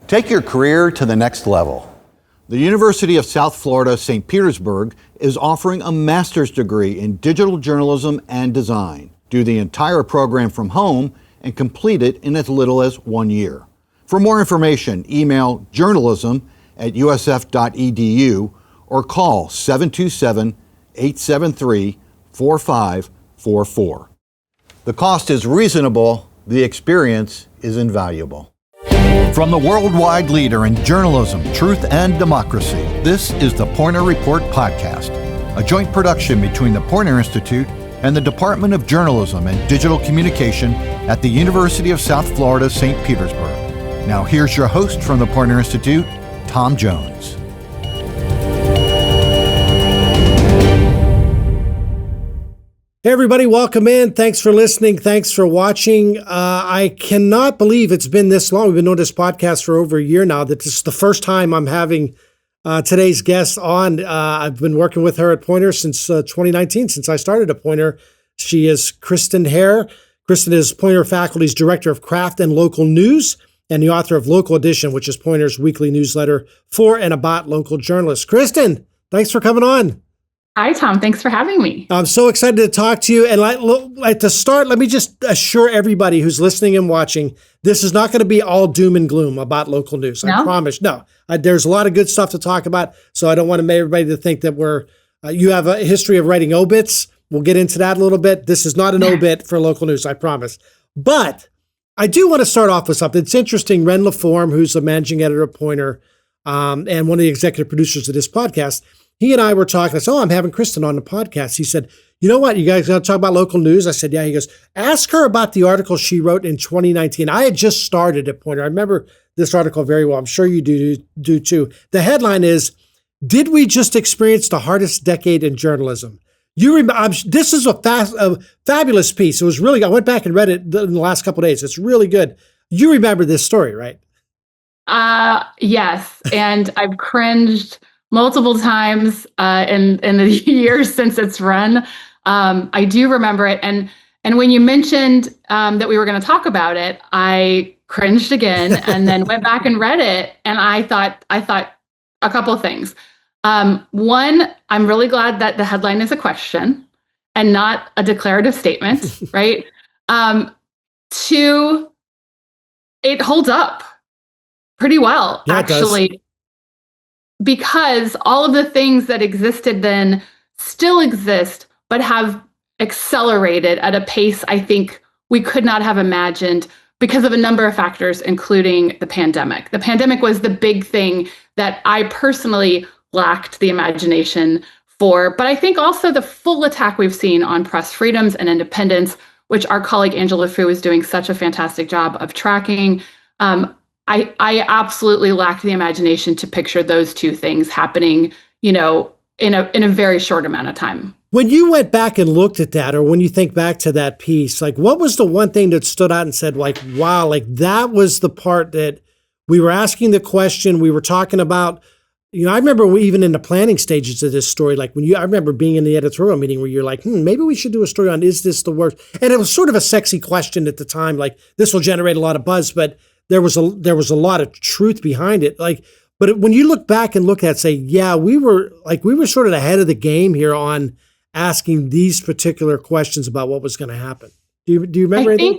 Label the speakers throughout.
Speaker 1: Take your career to the next level. The University of South Florida, St. Petersburg is offering a master's degree in digital journalism and design. Do the entire program from home and complete it in as little as 1 year. For more information, email journalism@usf.edu or call 727-873-4544. The cost is reasonable, the experience is invaluable. From the worldwide leader in journalism, truth, and democracy, this is the Poynter Report Podcast, a joint production between the Poynter Institute and the Department of Journalism and Digital Communication at the University of South Florida, St. Petersburg. Now here's your host from the Poynter Institute, Tom Jones.
Speaker 2: Hey everybody, welcome in. Thanks for listening. Thanks for watching. I cannot believe it's been this long. We've been doing this podcast for over a year now. That this is the first time I'm having today's guest on. I've been working with her at Poynter since 2019, since I started at Poynter. She is Kristen Hare. Kristen is Poynter Faculty's Director of Craft and Local News and the author of Local Edition, which is Poynter's weekly newsletter for and about local journalists. Kristen, thanks for coming on.
Speaker 3: Hi, Tom. Thanks for having me.
Speaker 2: I'm so excited to talk to you. And like to start, let me just assure everybody who's listening and watching, this is not going to be all doom and gloom about local news. I promise. No, there's a lot of good stuff to talk about. So I don't want everybody to think that you have a history of writing obits. We'll get into that a little bit. This is not an obit for local news, I promise. But I do want to start off with something. It's interesting. Ren LaForme, who's the managing editor of Poynter and one of the executive producers of this podcast, he and I were talking. I said, I'm having Kristen on the podcast. He said, you know what? You guys going to talk about local news? I said, yeah. He goes, ask her about the article she wrote in 2019. I had just started at Poynter. I remember this article very well. I'm sure you do too. The headline is, did we just experience the hardest decade in journalism? This is a fabulous piece. It was really, I went back and read it in the last couple of days. It's really good. You remember this story, right?
Speaker 3: Yes. And I've cringed multiple times in the years since it's run. I do remember it. And when you mentioned that we were going to talk about it, I cringed again and then went back and read it. And I thought a couple of things. One, I'm really glad that the headline is a question and not a declarative statement, right? Two, it holds up pretty well, yeah, actually. Because all of the things that existed then still exist, but have accelerated at a pace I think we could not have imagined because of a number of factors, including the pandemic. The pandemic was the big thing that I personally lacked the imagination for, but I think also the full attack we've seen on press freedoms and independence, which our colleague Angela Fu is doing such a fantastic job of tracking. I absolutely lacked the imagination to picture those two things happening, in a very short amount of time.
Speaker 2: When you went back and looked at that, or when you think back to that piece, like what was the one thing that stood out and said, like, wow, like that was the part that we were asking the question, we were talking about, I remember even in the planning stages of this story, like I remember being in the editorial meeting where you're like, maybe we should do a story on, is this the worst? And it was sort of a sexy question at the time, like this will generate a lot of buzz, but there was a lot of truth behind it. But when you look back and look at it, say, yeah, we were sort of ahead of the game here on asking these particular questions about what was going to happen. Do you remember anything?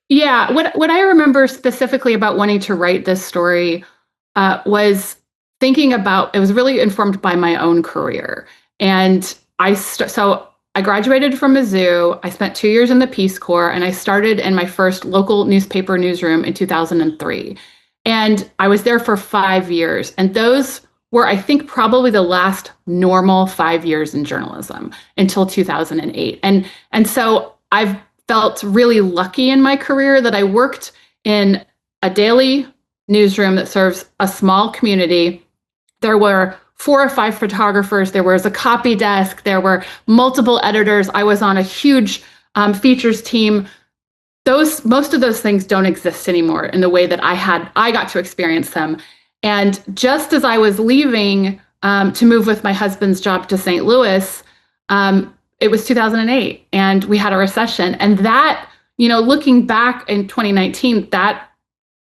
Speaker 3: Yeah. What I remember specifically about wanting to write this story was thinking about, it was really informed by my own career. And so I graduated from Mizzou. I spent 2 years in the Peace Corps, and I started in my first local newspaper newsroom in 2003. And I was there for 5 years. And those were, I think, probably the last normal 5 years in journalism until 2008. And so I've felt really lucky in my career that I worked in a daily newsroom that serves a small community. There were 4 or 5 photographers. There was a copy desk. There were multiple editors. I was on a huge features team. Most of those things don't exist anymore in the way that I got to experience them. And just as I was leaving to move with my husband's job to St. Louis, it was 2008 and we had a recession. And that, looking back in 2019, that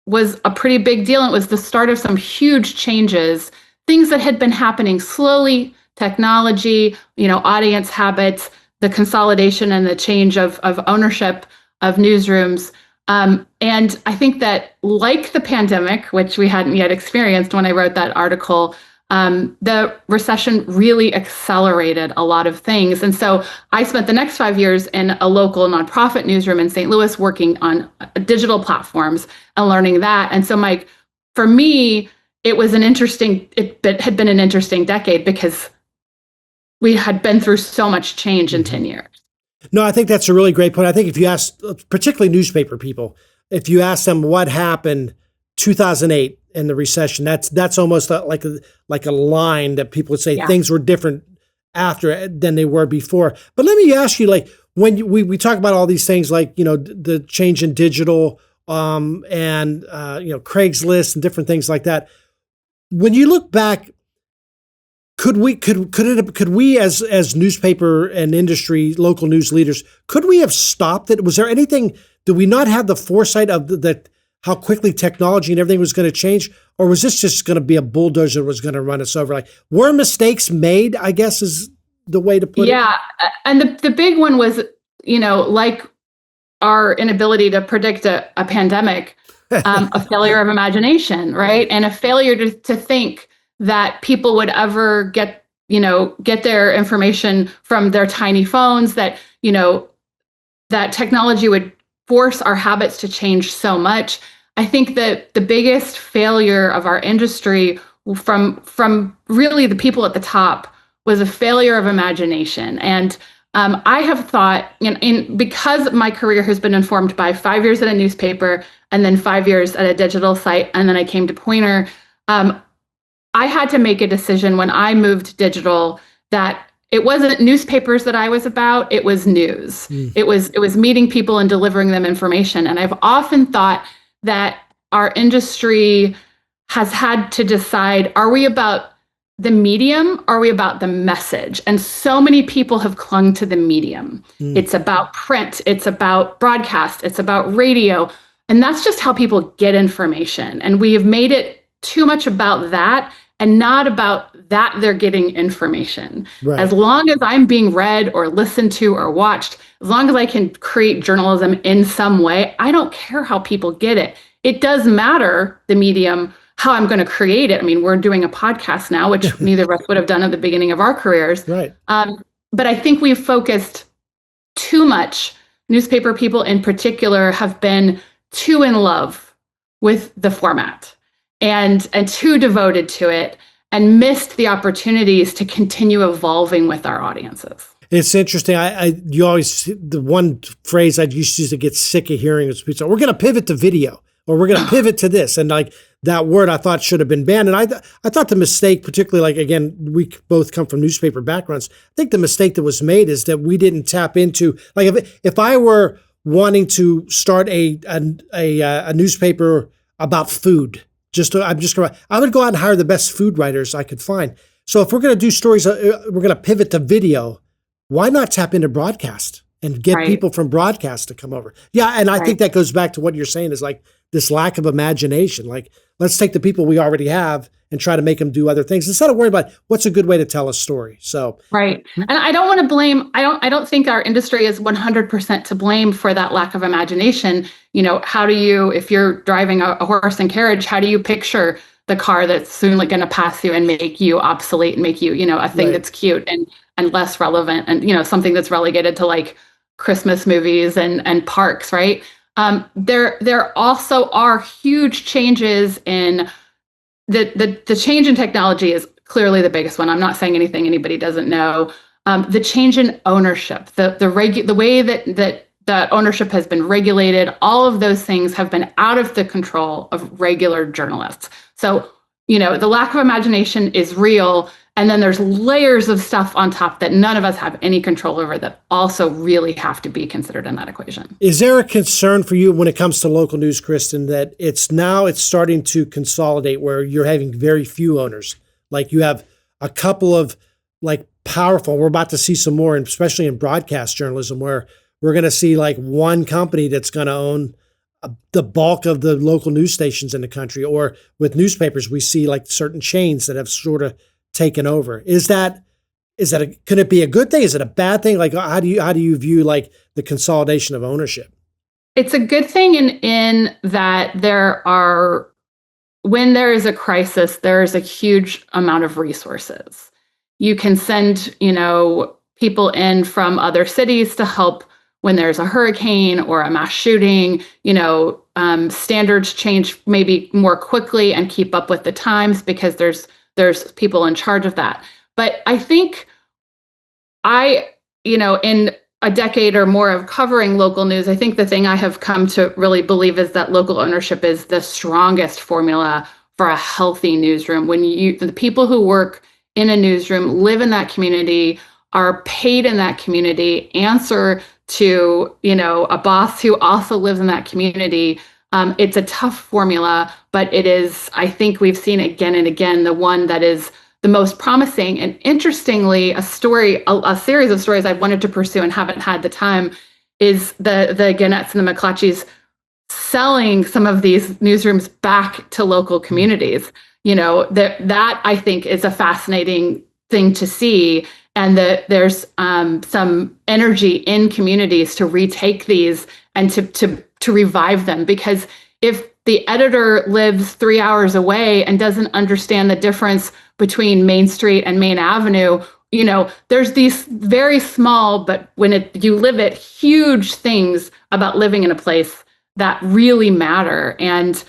Speaker 3: was a pretty big deal. And it was the start of some huge changes, things that had been happening slowly, technology, audience habits, the consolidation and the change of ownership of newsrooms. And I think that, like the pandemic, which we hadn't yet experienced when I wrote that article, the recession really accelerated a lot of things. And so I spent the next 5 years in a local nonprofit newsroom in St. Louis working on digital platforms and learning that. And so, Mike, for me, it had been an interesting decade because we had been through so much change in 10 years.
Speaker 2: No, I think that's a really great point. I think if you ask, particularly newspaper people, if you ask them what happened 2008 in the recession, that's almost like a line that people would say things were different after than they were before. But let me ask you, like, when we talk about all these things, like, the change in digital and Craigslist and different things like that. When you look back, could we as newspaper and industry, local news leaders, could we have stopped it? Was there anything, did we not have the foresight of how quickly technology and everything was going to change? Or was this just going to be a bulldozer that was going to run us over? Like, were mistakes made, I guess is the way to put it?
Speaker 3: Yeah. And the big one was, like our inability to predict a pandemic, a failure of imagination, right? And a failure to think that people would ever get their information from their tiny phones, that technology would force our habits to change so much. I think that the biggest failure of our industry from really the people at the top was a failure of imagination. And I have thought, because my career has been informed by 5 years at a newspaper and then 5 years at a digital site, and then I came to Poynter, I had to make a decision when I moved digital that it wasn't newspapers that I was about, it was news. It was meeting people and delivering them information. And I've often thought that our industry has had to decide, are we about the medium? Are we about the message? And so many people have clung to the medium. It's about print, it's about broadcast, it's about radio. And that's just how people get information. And we have made it too much about that and not about that they're getting information. Right. As long as I'm being read or listened to or watched, as long as I can create journalism in some way, I don't care how people get it. It does matter, the medium, how I'm going to create it. I mean, we're doing a podcast now, which neither of us would have done at the beginning of our careers.
Speaker 2: Right.
Speaker 3: But I think we've focused too much. Newspaper people in particular have been too in love with the format and too devoted to it, and missed the opportunities to continue evolving with our audiences.
Speaker 2: It's interesting. You always, the one phrase I used to get sick of hearing is, we're going to pivot to video, or we're going to pivot to this. And like that word I thought should have been banned. And I thought the mistake, particularly, like, again, we both come from newspaper backgrounds. I think the mistake that was made is that we didn't tap into, like, if I were wanting to start a newspaper about food, I would go out and hire the best food writers I could find. So if we're going to do stories, we're going to pivot to video, why not tap into broadcast and get people from broadcast to come over? Yeah. And I think that goes back to what you're saying, is like this lack of imagination. Like, let's take the people we already have and try to make them do other things instead of worrying about what's a good way to tell a story. So,
Speaker 3: right. And I don't want to blame, I don't think our industry is 100% to blame for that lack of imagination. How do you, if you're driving a horse and carriage, how do you picture the car that's soon going to pass you and make you obsolete and make you, a thing that's cute and less relevant, and, something that's relegated to like Christmas movies and parks, right? There also are huge changes in the change in technology is clearly the biggest one. I'm not saying anything anybody doesn't know. The change in ownership, the way that ownership has been regulated, all of those things have been out of the control of regular journalists. So, the lack of imagination is real. And then there's layers of stuff on top that none of us have any control over that also really have to be considered in that equation.
Speaker 2: Is there a concern for you when it comes to local news, Kristen, that it's starting to consolidate where you're having very few owners? Like, you have a couple of like powerful, we're about to see some more, and especially in broadcast journalism, where we're going to see like one company that's going to own the bulk of the local news stations in the country. Or with newspapers, we see like certain chains that have sort of taken over. Could it be a good thing? Is it a bad thing? Like, how do you view like the consolidation of ownership?
Speaker 3: It's a good thing in that when there is a crisis, there is a huge amount of resources. You can send, people in from other cities to help when there's a hurricane or a mass shooting. Standards change maybe more quickly and keep up with the times because there's people in charge of that. But I think in a decade or more of covering local news, I think the thing I have come to really believe is that local ownership is the strongest formula for a healthy newsroom. When the people who work in a newsroom live in that community, are paid in that community, answer to, a boss who also lives in that community. It's a tough formula, but it is, I think we've seen again and again, the one that is the most promising. And interestingly, a series of stories I've wanted to pursue and haven't had the time is the Gannett's and the McClatchys selling some of these newsrooms back to local communities. That I think is a fascinating thing to see. And that there's some energy in communities to retake these and to revive them. Because if the editor lives 3 hours away and doesn't understand the difference between Main Street and Main Avenue, there's these very small, but when you live it, huge things about living in a place that really matter. And,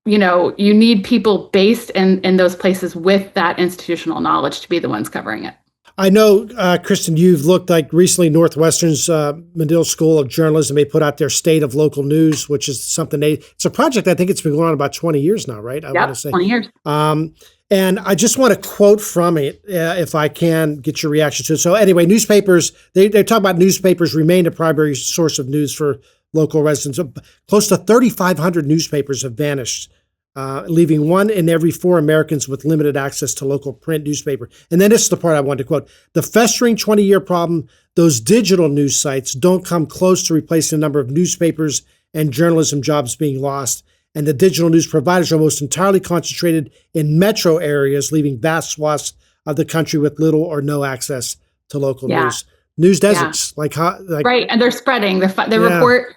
Speaker 3: you need people based in those places with that institutional knowledge to be the ones covering it.
Speaker 2: I know, Kristen, you've looked like recently Northwestern's Medill School of Journalism, they put out their State of Local News, which is something it's a project, I think it's been going on about 20 years now, right? I want to say
Speaker 3: 20 years.
Speaker 2: And I just want to quote from it, if I can get your reaction to it. So anyway, newspapers, they talk about newspapers remain a primary source of news for local residents. Close to 3,500 newspapers have vanished, leaving 1 in every 4 Americans with limited access to local print newspaper. And then this is the part I wanted to quote. The festering 20-year problem, those digital news sites don't come close to replacing the number of newspapers and journalism jobs being lost. And the digital news providers are almost entirely concentrated in metro areas, leaving vast swaths of the country with little or no access to local news. News deserts.
Speaker 3: Yeah. Right, and they're spreading. The report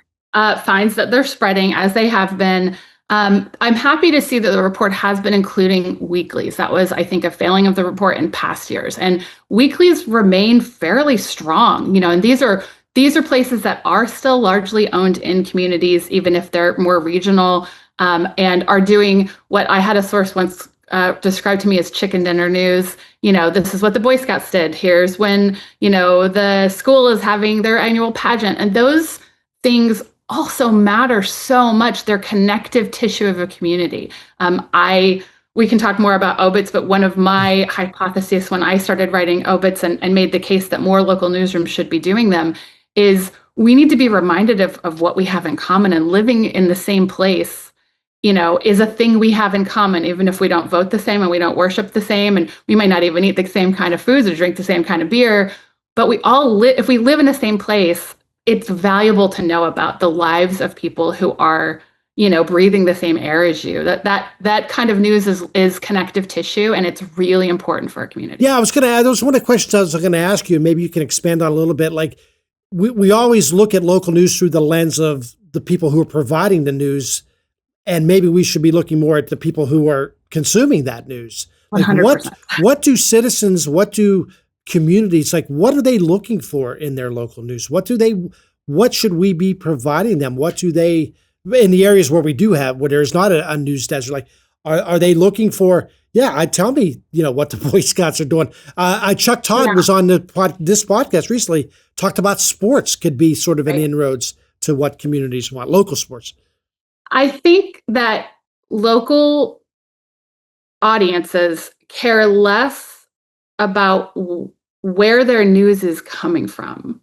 Speaker 3: finds that they're spreading as they have been. I'm happy to see that the report has been including weeklies. That was, I think, a failing of the report in past years. And weeklies remain fairly strong, and these are places that are still largely owned in communities, even if they're more regional, and are doing what I had a source once described to me as chicken dinner news. This is what the Boy Scouts did. Here's when, the school is having their annual pageant. And those things also matter so much. They're connective tissue of a community. We can talk more about obits, but one of my hypotheses when I started writing obits and made the case that more local newsrooms should be doing them is we need to be reminded of what we have in common, and living in the same place, is a thing we have in common, even if we don't vote the same and we don't worship the same, and we might not even eat the same kind of foods or drink the same kind of beer, but we all if we live in the same place, it's valuable to know about the lives of people who are, breathing the same air as you. That kind of news is connective tissue, and it's really important for our community.
Speaker 2: Yeah, that was one of the questions I was going to ask you. Maybe you can expand on a little bit. Like, we always look at local news through the lens of the people who are providing the news, and maybe we should be looking more at the people who are consuming that news. Like
Speaker 3: 100%.
Speaker 2: What do citizens, what do communities, like, what are they looking for in their local news? What should we be providing them? What do they, in the areas where where there's not a news desert, like, are they looking for, tell me, what the Boy Scouts are doing. Chuck Todd was on this podcast recently, talked about sports could be sort of an inroads to what communities want, local sports.
Speaker 3: I think that local audiences care less about where their news is coming from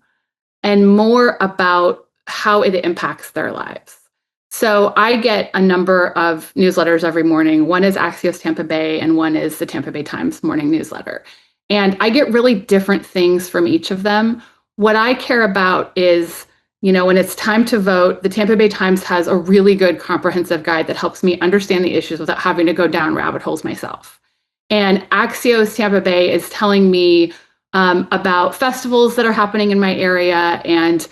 Speaker 3: and more about how it impacts their lives. So I get a number of newsletters every morning. One is Axios Tampa Bay, and one is the Tampa Bay Times morning newsletter. And I get really different things from each of them. What I care about is when it's time to vote, the Tampa Bay Times has a really good comprehensive guide that helps me understand the issues without having to go down rabbit holes myself. And Axios Tampa Bay is telling me about festivals that are happening in my area and,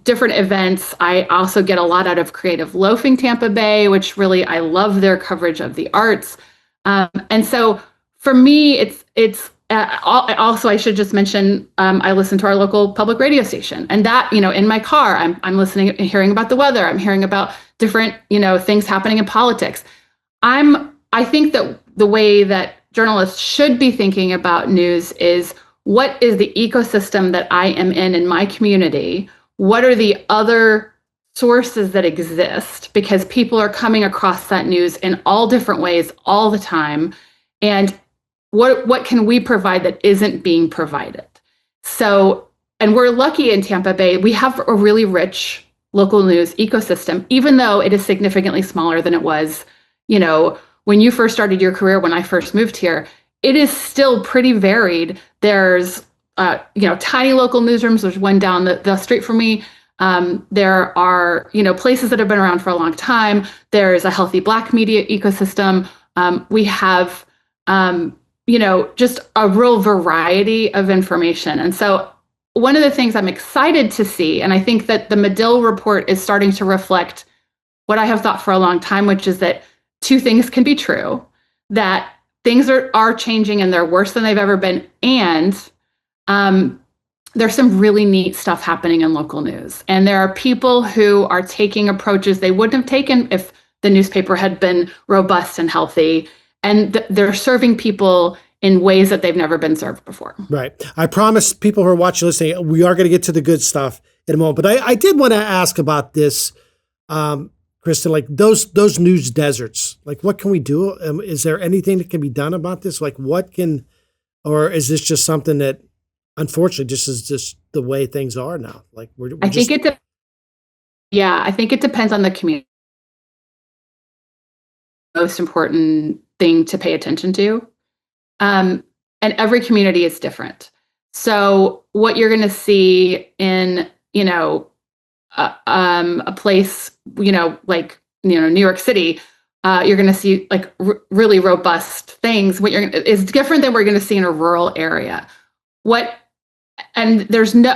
Speaker 3: different events. I also get a lot out of Creative Loafing Tampa Bay, which really, I love their coverage of the arts. And so for me, it's also, I should just mention, I listen to our local public radio station, and that, in my car, I'm listening and hearing about the weather. I'm hearing about different, things happening in politics. I think that the way that journalists should be thinking about news is, what is the ecosystem that I am in my community? What are the other sources that exist? Because people are coming across that news in all different ways all the time. And what can we provide that isn't being provided? So, and we're lucky in Tampa Bay, we have a really rich local news ecosystem, even though it is significantly smaller than it was, when you first started your career, when I first moved here. It is still pretty varied. There's, tiny local newsrooms. There's one down the street from me. There are, places that have been around for a long time. There's a healthy Black media ecosystem. We have, just a real variety of information. And so one of the things I'm excited to see, and I think that the Medill report is starting to reflect what I have thought for a long time, which is that two things can be true, that things are changing and they're worse than they've ever been. And there's some really neat stuff happening in local news. And there are people who are taking approaches they wouldn't have taken if the newspaper had been robust and healthy. And they're serving people in ways that they've never been served before.
Speaker 2: Right. I promise people who are watching, listening, we are going to get to the good stuff in a moment. But I did want to ask about this, Kristen, like those news deserts, like what can we do? Is there anything that can be done about this? Like or is this just something that unfortunately just is just the way things are now? Like I think
Speaker 3: it depends on the community. Most important thing to pay attention to. And every community is different. So what you're going to see in, a place, like, New York City, you're going to see like really robust things. Is different than we're going to see in a rural area. I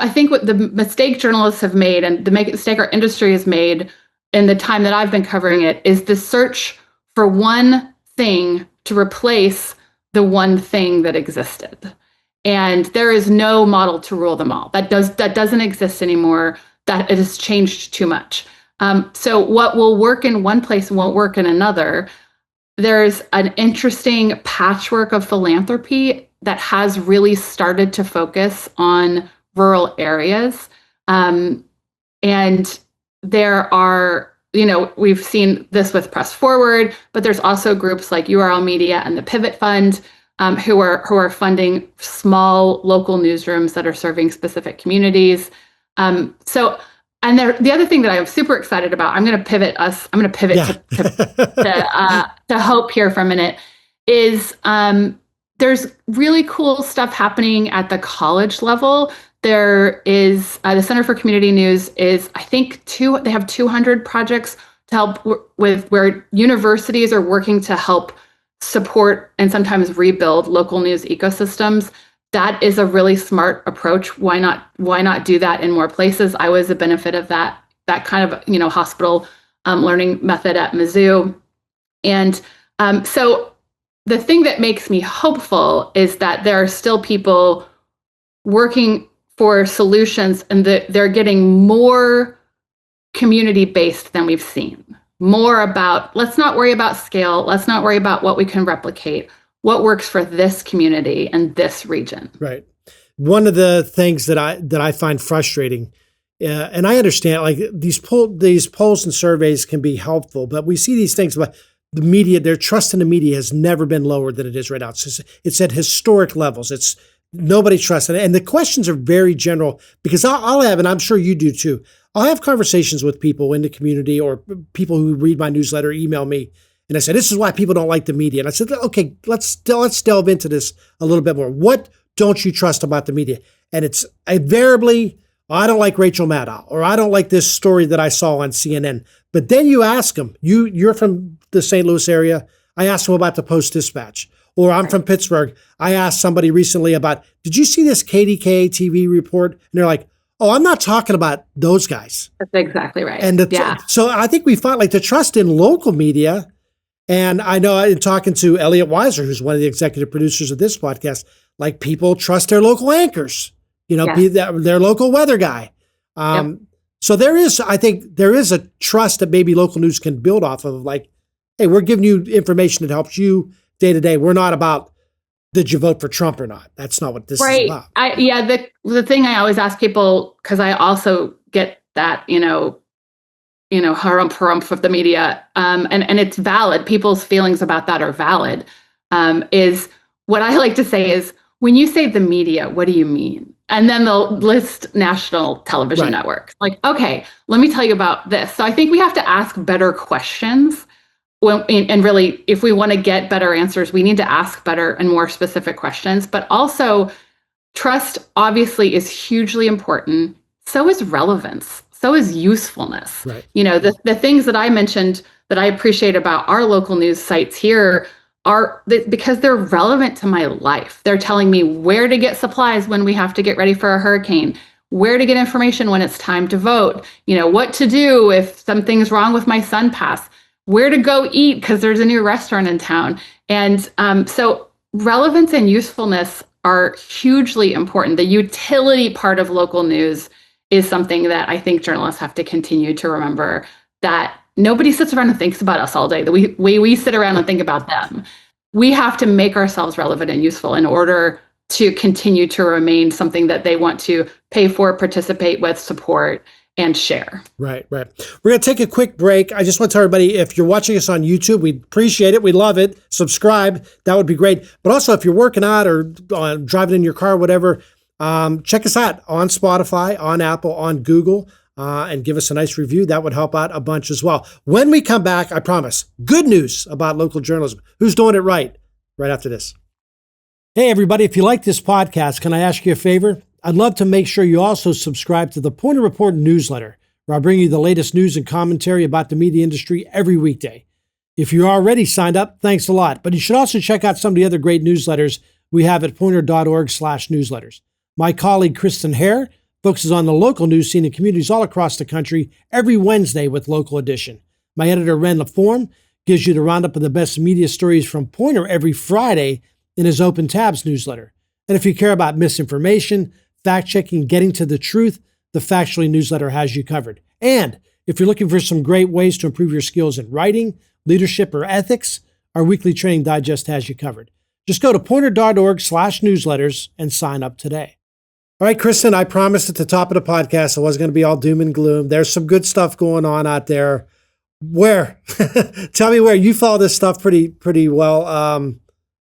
Speaker 3: think what the mistake journalists have made and the mistake our industry has made in the time that I've been covering it is the search for one thing to replace the one thing that existed. And there is no model to rule them all. That doesn't exist anymore. That it has changed too much. So what will work in one place won't work in another. There's an interesting patchwork of philanthropy that has really started to focus on rural areas. And there are, we've seen this with Press Forward, but there's also groups like URL Media and the Pivot Fund who are funding small local newsrooms that are serving specific communities. And the other thing that I'm super excited about, I'm going to pivot to hope here for a minute, is there's really cool stuff happening at the college level. There is the Center for Community News is, I think, they have 200 projects to help with where universities are working to help support and sometimes rebuild local news ecosystems. That is a really smart approach. Why not do that in more places? I was a benefit of that kind of, hospital learning method at Mizzou. And so the thing that makes me hopeful is that there are still people working for solutions and that they're getting more community-based than we've seen. More about, let's not worry about scale. Let's not worry about what we can replicate. What works for this community and this region. Right.
Speaker 2: One of the things that I find frustrating, and I understand, like these polls and surveys can be helpful, but we see these things, but the media, their trust in the media has never been lower than it is right now. It's at historic levels. It's nobody trusts it. And the questions are very general because I'll have, and I'm sure you do too, I'll have conversations with people in the community or people who read my newsletter, email me. And I said, this is why people don't like the media. And I said, okay, let's delve into this a little bit more. What don't you trust about the media? And it's invariably I don't like Rachel Maddow, or I don't like this story that I saw on CNN. But then you ask them, you're from the St. Louis area. I asked them about the Post-Dispatch. Or I'm from Pittsburgh. I asked somebody recently about, did you see this KDKA TV report? And they're like, oh, I'm not talking about those guys.
Speaker 3: That's exactly right.
Speaker 2: And so I think we find like the trust in local media. And I know in talking to Elliot Weiser, who's one of the executive producers of this podcast, like people trust their local anchors, their local weather guy. So I think there is a trust that maybe local news can build off of, like, hey, we're giving you information that helps you day to day. We're not about, did you vote for Trump or not? That's not what this is about.
Speaker 3: The thing I always ask people, because I also get that, harumph of the media, and it's valid. People's feelings about that are valid. Is what I like to say is, when you say the media, what do you mean? And then they'll list national television networks. Like, okay, let me tell you about this. So I think we have to ask better questions. And really, if we want to get better answers, we need to ask better and more specific questions. But also, trust obviously is hugely important. So is relevance. So is usefulness.
Speaker 2: Right.
Speaker 3: The things that I mentioned that I appreciate about our local news sites here are because they're relevant to my life. They're telling me where to get supplies when we have to get ready for a hurricane, where to get information when it's time to vote, what to do if something's wrong with my SunPass, where to go eat because there's a new restaurant in town. And so relevance and usefulness are hugely important. The utility part of local news is something that I think journalists have to continue to remember, that nobody sits around and thinks about us all day. We sit around and think about them. We have to make ourselves relevant and useful in order to continue to remain something that they want to pay for, participate with, support, and share. Right.
Speaker 2: We're going to take a quick break. I just want to tell everybody, if you're watching us on YouTube, we'd appreciate it. We love it. Subscribe. That would be great. But also, if you're working out or driving in your car, whatever, check us out on Spotify, on Apple, on Google, and give us a nice review. That would help out a bunch as well. When we come back, I promise, good news about local journalism. Who's doing it right after this. Hey, everybody, if you like this podcast, can I ask you a favor? I'd love to make sure you also subscribe to the Poynter Report newsletter, where I bring you the latest news and commentary about the media industry every weekday. If you're already signed up, thanks a lot. But you should also check out some of the other great newsletters we have at poynter.org/newsletters. My colleague, Kristen Hare, focuses on the local news scene in communities all across the country every Wednesday with Local Edition. My editor, Ren LaForme, gives you the roundup of the best media stories from Poynter every Friday in his Open Tabs newsletter. And if you care about misinformation, fact-checking, getting to the truth, the Factually newsletter has you covered. And if you're looking for some great ways to improve your skills in writing, leadership, or ethics, our weekly training digest has you covered. Just go to poynter.org/newsletters and sign up today. All right, Kristen, I promised at the top of the podcast it wasn't going to be all doom and gloom. There's some good stuff going on out there. Where? Tell me where. You follow this stuff pretty well.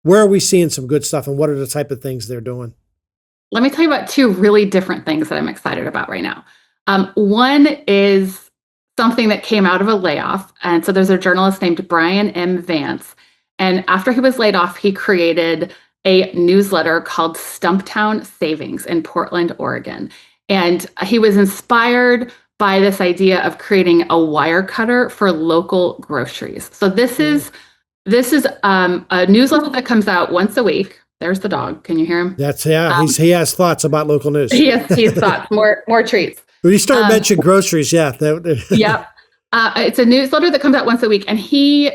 Speaker 2: Where are we seeing some good stuff, and what are the type of things they're doing?
Speaker 3: Let me tell you about two really different things that I'm excited about right now. One is something that came out of a layoff. And so there's a journalist named Brian M. Vance. And after he was laid off, he created a newsletter called Stumptown Savings in Portland, Oregon. And he was inspired by this idea of creating a wire cutter for local groceries. So this is a newsletter that comes out once a week. There's the dog. Can you hear him?
Speaker 2: He has thoughts about local news.
Speaker 3: He has thoughts, more treats.
Speaker 2: When you start mentioning groceries, yeah.
Speaker 3: Yep. It's a newsletter that comes out once a week, and he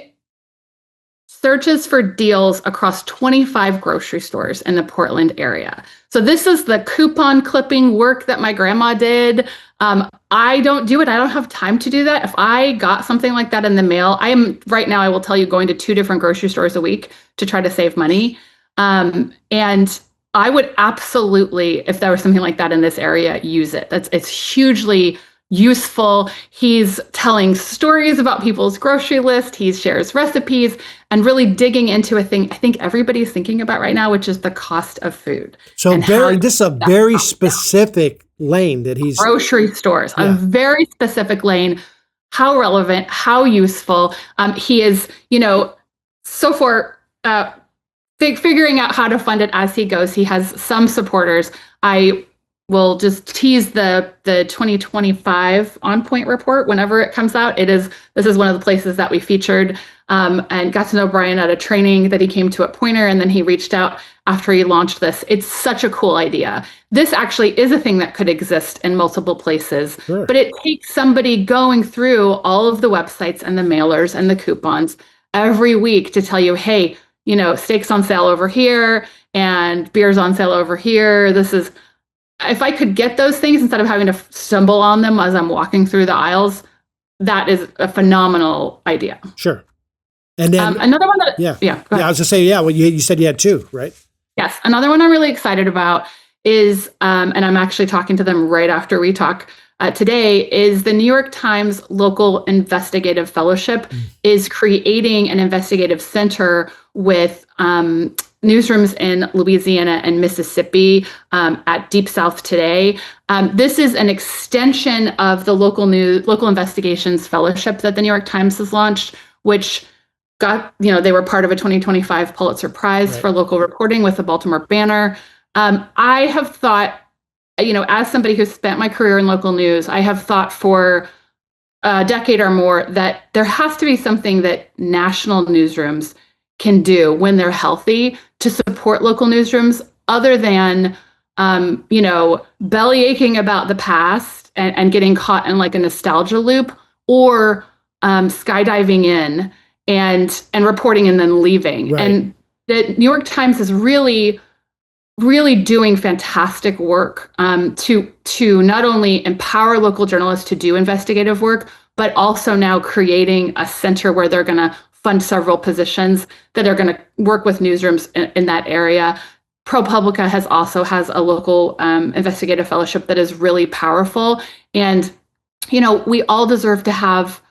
Speaker 3: searches for deals across 25 grocery stores in the Portland area. So this is the coupon clipping work that my grandma did. I don't do it. I don't have time to do that. If I got something like that in the mail, right now, I will tell you, going to 2 different grocery stores a week to try to save money. And I would absolutely, if there was something like that in this area, use it. It's hugely useful. He's telling stories about people's grocery list. He shares recipes and really digging into a thing I think everybody's thinking about right now, which is the cost of food.
Speaker 2: So this is a very specific lane that he's...
Speaker 3: Grocery stores, a very specific lane. How relevant, how useful. He is, so for... figuring out how to fund it as he goes. He has some supporters. I will just tease the 2025 On Point report whenever it comes out. This is one of the places that we featured, and got to know Brian at a training that he came to at Poynter, and then he reached out after he launched this. It's such a cool idea. This actually is a thing that could exist in multiple places,
Speaker 2: Sure.
Speaker 3: but it takes somebody going through all of the websites and the mailers and the coupons every week to tell you, hey, steak's on sale over here and beer's on sale over here. If I could get those things instead of having to stumble on them as I'm walking through the aisles, that is a phenomenal idea.
Speaker 2: Sure. And then
Speaker 3: another one that,
Speaker 2: I was going to say, well, you said you had two, right?
Speaker 3: Yes. Another one I'm really excited about is, and I'm actually talking to them right after we talk today, is the New York Times Local Investigative Fellowship is creating an investigative center with newsrooms in Louisiana and Mississippi at Deep South Today. This is an extension of the Local Investigations Fellowship that the New York Times has launched, which got, they were part of a 2025 Pulitzer Prize for local reporting with the Baltimore Banner. I have thought, as somebody who's spent my career in local news, I have thought for a decade or more that there has to be something that national newsrooms can do when they're healthy to support local newsrooms, other than, belly aching about the past and getting caught in like a nostalgia loop, or skydiving in and reporting and then leaving. Right. And the New York Times is really doing fantastic work to not only empower local journalists to do investigative work, but also now creating a center where they're going to fund several positions that are going to work with newsrooms in that area. ProPublica has a local investigative fellowship that is really powerful. And, we all deserve to have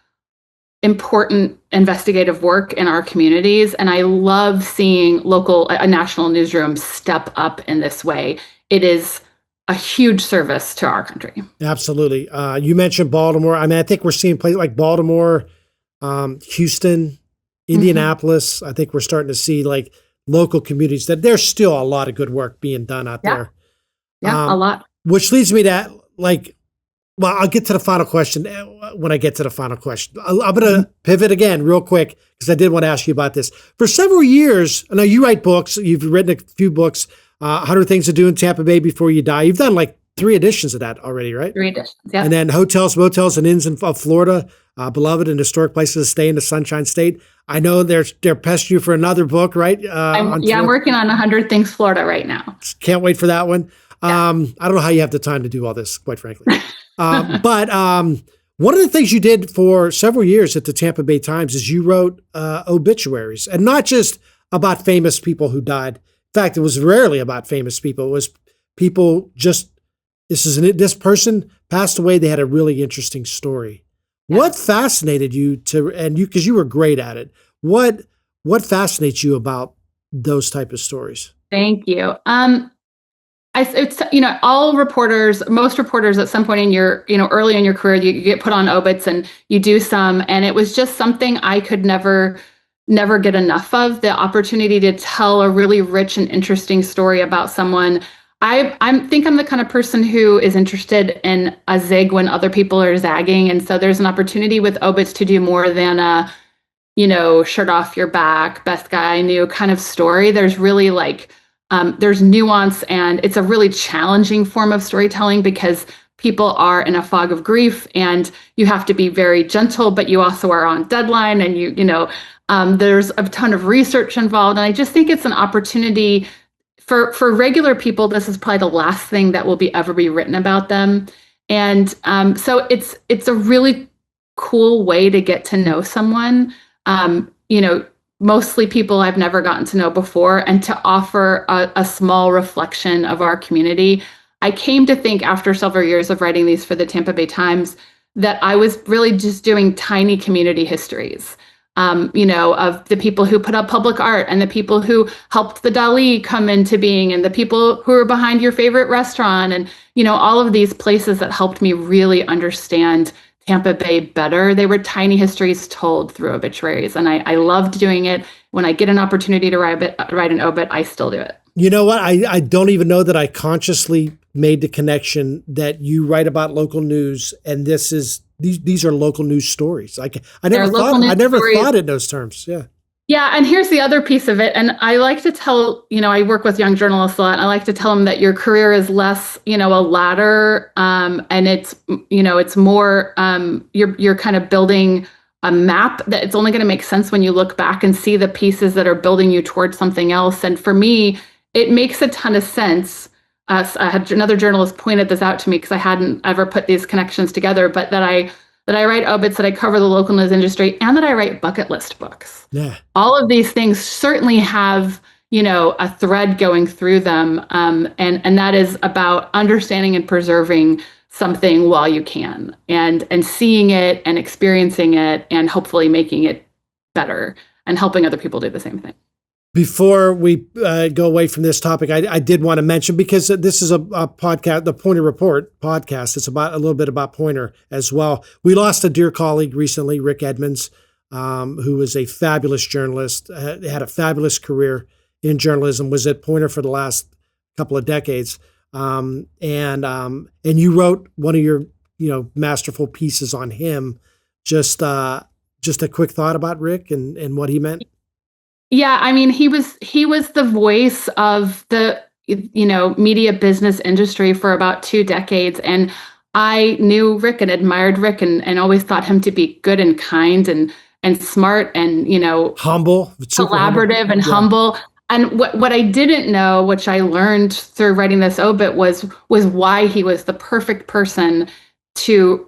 Speaker 3: important investigative work in our communities. And I love seeing a national newsroom step up in this way. It is a huge service to our country. Absolutely.
Speaker 2: You mentioned Baltimore. I mean, I think we're seeing places like Baltimore, Houston, Indianapolis. I think we're starting to see like local communities that there's still a lot of good work being done out there.
Speaker 3: Yeah, a lot.
Speaker 2: Which leads me to I'll get to the final question when I get to the final question. I'm going to pivot again real quick because I did want to ask you about this. For several years, I know you write books. You've written a few books, 100 Things to Do in Tampa Bay Before You Die. You've done like 3 editions of that already, right?
Speaker 3: 3 editions, yeah.
Speaker 2: And then Hotels, Motels, and Inns of Florida, Beloved and Historic Places to Stay in the Sunshine State. I know they're pestering you for another book, right?
Speaker 3: I'm working on 100 Things Florida right now.
Speaker 2: Can't wait for that one. Yeah. I don't know how you have the time to do all this, quite frankly. But one of the things you did for several years at the Tampa Bay Times is you wrote obituaries, and not just about famous people who died. In fact, it was rarely about famous people. It was people this person passed away. They had a really interesting story. Yeah. What fascinated you because you were great at it. What fascinates you about those type of stories?
Speaker 3: Thank you. It's all reporters, most reporters at some point in your, early in your career, you get put on obits and you do some, and it was just something I could never get enough of, the opportunity to tell a really rich and interesting story about someone. I think I'm the kind of person who is interested in a zig when other people are zagging, and so there's an opportunity with obits to do more than a, shirt off your back, best guy I knew kind of story. There's really there's nuance, and it's a really challenging form of storytelling because people are in a fog of grief and you have to be very gentle, but you also are on deadline, and there's a ton of research involved. And I just think it's an opportunity for regular people. This is probably the last thing that will ever be written about them. And so it's a really cool way to get to know someone, mostly people I've never gotten to know before, and to offer a small reflection of our community. I came to think after several years of writing these for the Tampa Bay Times that I was really just doing tiny community histories, of the people who put up public art and the people who helped the Dali come into being and the people who are behind your favorite restaurant and, all of these places that helped me really understand Tampa Bay better. They were tiny histories told through obituaries, and I loved doing it. When I get an opportunity to write an obit, I still do it.
Speaker 2: You know what? I don't even know that I consciously made the connection that you write about local news, and these are local news stories. I never thought in those terms. Yeah.
Speaker 3: Yeah. And here's the other piece of it. And I like to tell, I work with young journalists a lot. And I like to tell them that your career is less, a ladder. And it's more, you're kind of building a map that it's only going to make sense when you look back and see the pieces that are building you towards something else. And for me, it makes a ton of sense. I had another journalist pointed this out to me because I hadn't ever put these connections together, but that I write obits, that I cover the local news industry, and that I write bucket list books.
Speaker 2: Yeah.
Speaker 3: All of these things certainly have, a thread going through them. And that is about understanding and preserving something while you can, and seeing it and experiencing it and hopefully making it better and helping other people do the same thing.
Speaker 2: Before we go away from this topic, I did want to mention, because this is a podcast, the Poynter Report podcast. It's about a little bit about Poynter as well. We lost a dear colleague recently, Rick Edmonds, who was a fabulous journalist, had a fabulous career in journalism, was at Poynter for the last couple of decades. And you wrote one of your, masterful pieces on him. Just a quick thought about Rick and what he meant.
Speaker 3: Yeah, I mean, he was the voice of the, media business industry for about 2 decades. And I knew Rick and admired Rick and always thought him to be good and kind and smart and,
Speaker 2: humble,
Speaker 3: collaborative and humble. And what I didn't know, which I learned through writing this obit, was why he was the perfect person to,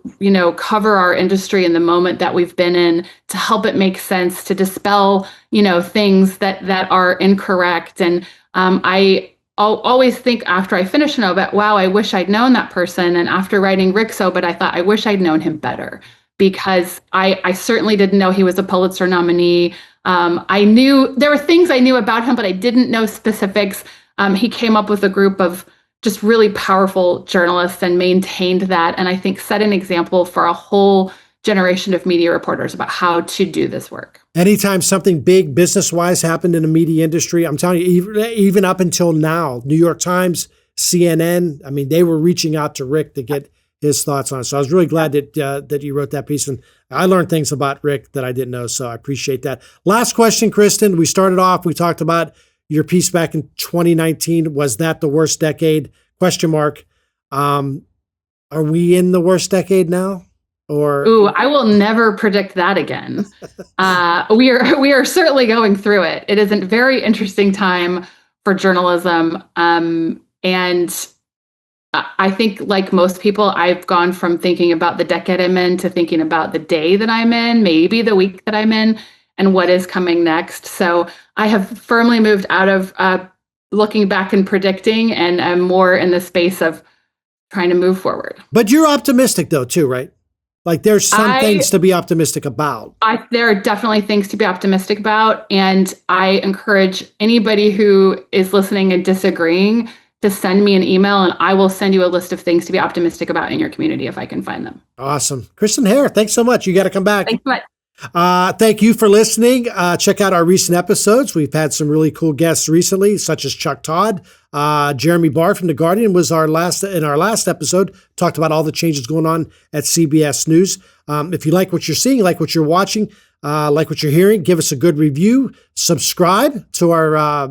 Speaker 3: cover our industry in the moment that we've been in, to help it make sense, to dispel, things that are incorrect. And I always think after I finish an obit, wow, I wish I'd known that person. And after writing Rick's obit, I thought I wish I'd known him better, because I certainly didn't know he was a Pulitzer nominee. I knew there were things I knew about him, but I didn't know specifics. He came up with a group of just really powerful journalists and maintained that. And I think set an example for a whole generation of media reporters about how to do this work.
Speaker 2: Anytime something big business-wise happened in the media industry, I'm telling you, even up until now, New York Times, CNN, I mean, they were reaching out to Rick to get his thoughts on it. So I was really glad that you wrote that piece. And I learned things about Rick that I didn't know. So I appreciate that. Last question, Kristen. We started off, we talked about your piece back in 2019. Was that the worst decade? ? Are we in the worst decade now? Or
Speaker 3: I will never predict that again. We are certainly going through it. It is a very interesting time for journalism. And I think, like most people, I've gone from thinking about the decade I'm in to thinking about the day that I'm in, maybe the week that I'm in, and what is coming next. So I have firmly moved out of looking back and predicting, and I'm more in the space of trying to move forward.
Speaker 2: But you're optimistic though, too, right? Like there's some things to be optimistic about.
Speaker 3: There are definitely things to be optimistic about. And I encourage anybody who is listening and disagreeing to send me an email, and I will send you a list of things to be optimistic about in your community if I can find them.
Speaker 2: Awesome. Kristen Hare, thanks so much. You got to come back.
Speaker 3: Thanks so much.
Speaker 2: Thank you for listening. Check out our recent episodes. We've had some really cool guests recently, such as Chuck Todd. Jeremy Barr from The Guardian was in our last episode, talked about all the changes going on at CBS News. If you like what you're seeing, like what you're watching, like what you're hearing, give us a good review. Subscribe to our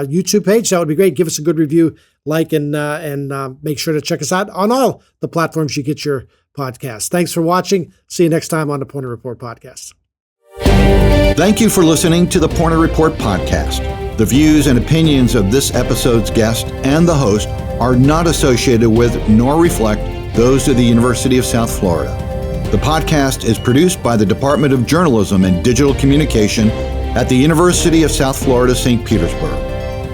Speaker 2: YouTube page. That would be great. Give us a good review, and make sure to check us out on all the platforms you get your podcast. Thanks for watching. See you next time on the Poynter Report Podcast.
Speaker 1: Thank you for listening to the Poynter Report Podcast. The views and opinions of this episode's guest and the host are not associated with nor reflect those of the University of South Florida. The podcast is produced by the Department of Journalism and Digital Communication at the University of South Florida, St. Petersburg.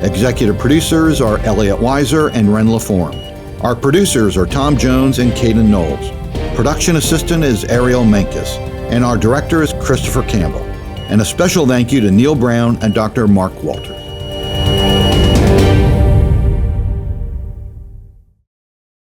Speaker 1: Executive producers are Elliot Weiser and Ren LaForme. Our producers are Tom Jones and Caden Knowles. Production assistant is Ariel Menkes, and our director is Christopher Campbell. And a special thank you to Neil Brown and Dr. Mark Walter.